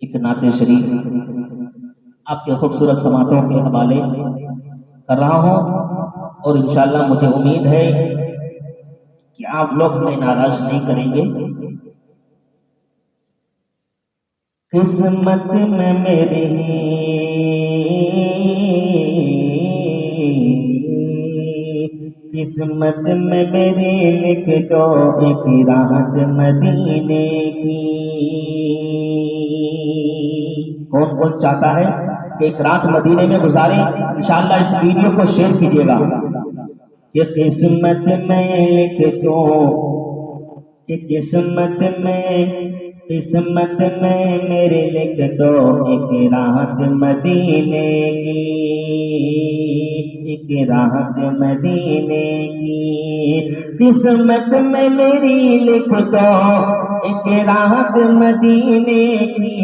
ایک نعت شریف آپ کے خوبصورت سماعتوں کے حوالے کر رہا ہوں، اور انشاءاللہ مجھے امید ہے کہ آپ لوگ ہمیں ناراض نہیں کریں گے۔ قسمت میں میری قسمت میں میری لکھ دو ایک راحت مدینے کی۔ کون کون چاہتا ہے کہ ایک رات مدینے میں گزاریں؟ انشاءاللہ اس ویڈیو کو شیئر کیجیے گا کہ قسمت میں لکھ دو، کہ قسمت میں میرے لکھ دو ایک راحت مدینے کی، ایک راحت مدینے کی۔ قسمت میں میری لکھ دو ایک راحت مدینے کی،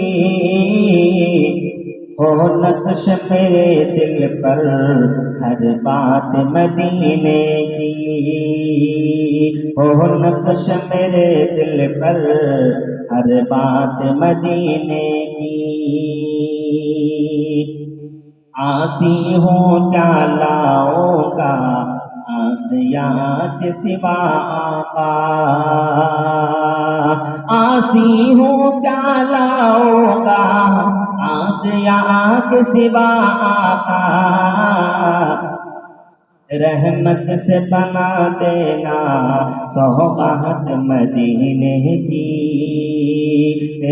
ہو نقش میرے دل پر ہر بات مدینے کی، ہو نقش میرے دل پر ہر بات مدینے کی۔ آسی ہوں کیا لاؤں گا آسیاں کے سوا آقا، آسی ہوں کیا لاؤں گا آسیاں کے سوا آقا، رحمت سے بنا دینا سوغات مدینے کی،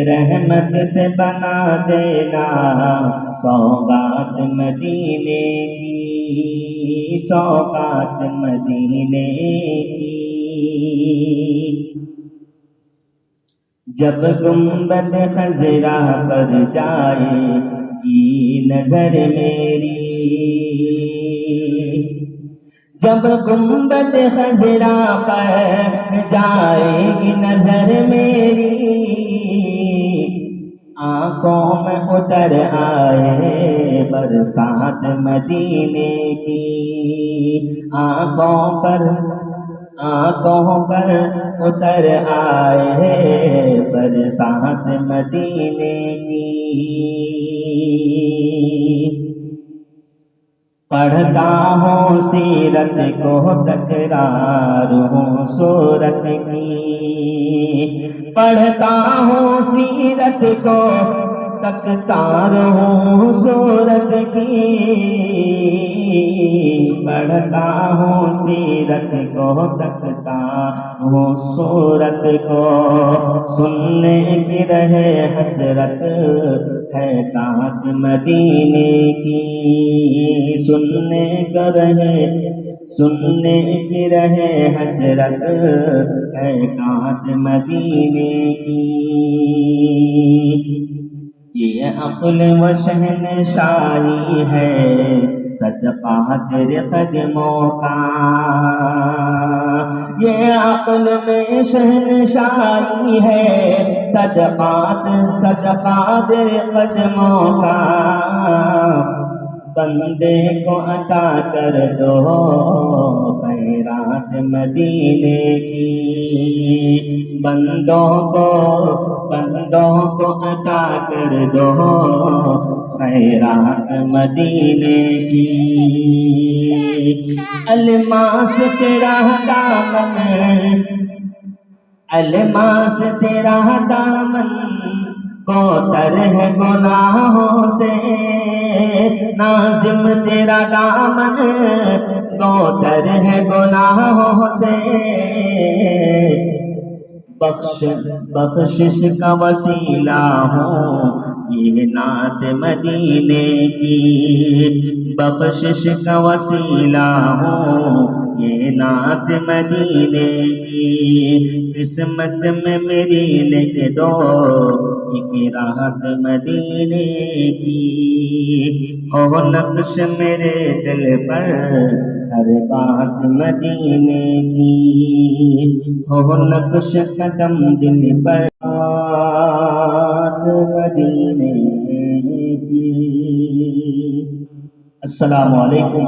رحمت سے بنا دینا سوغات مدینے کی، سوغات مدینے کی۔ جب گنبد خضرا پر جائے گی نظر میری، جب گنبد خضرا پر جائے گی نظر میری، آنکھوں میں اتر آئے برسات مدینے کی، آنکھوں پر اتر آئے برسات مدینے کی۔ پڑھتا ہوں سیرت کو تکرار ہوں صورت کی، پڑھتا ہوں سیرت کو تکرار ہوں صورت کی، پڑھتا ہوں سیرت کو تکرار ہوں صورت کو، سننے کی رہے حسرت ہے کانت مدینے کی، سننے کی رہے حسرت ہے کانت مدینے کی۔ یہ عقل و شہنشاہی ہے صدقہ تیرے قدموں کا، یہ عقل میں شہنشاہی ہے صدقہ تیرے قدموں کا، بندے کو عطا کر دو خیرات مدینے کی، بندوں کو عطا کر دو خیرات مدینے کی۔ الماس تیرا دامن، الماس تیرا دامن کوثر ہے گناہوں سے، ناظم تیرا دامن کوثر ہے گناہوں سے، بخشش کا وسیلہ ہوں یہ نعت مدینے کی، بخشش کا وسیلہ ہوں یہ نعت مدینے کی۔ قسمت میں میری لکھ دو ایک راحت مدینے کی، ہو نقش میرے دل پر ہر بات مدینے کی، ہو نقش قدم دل پر مدینے کی۔ السلام علیکم۔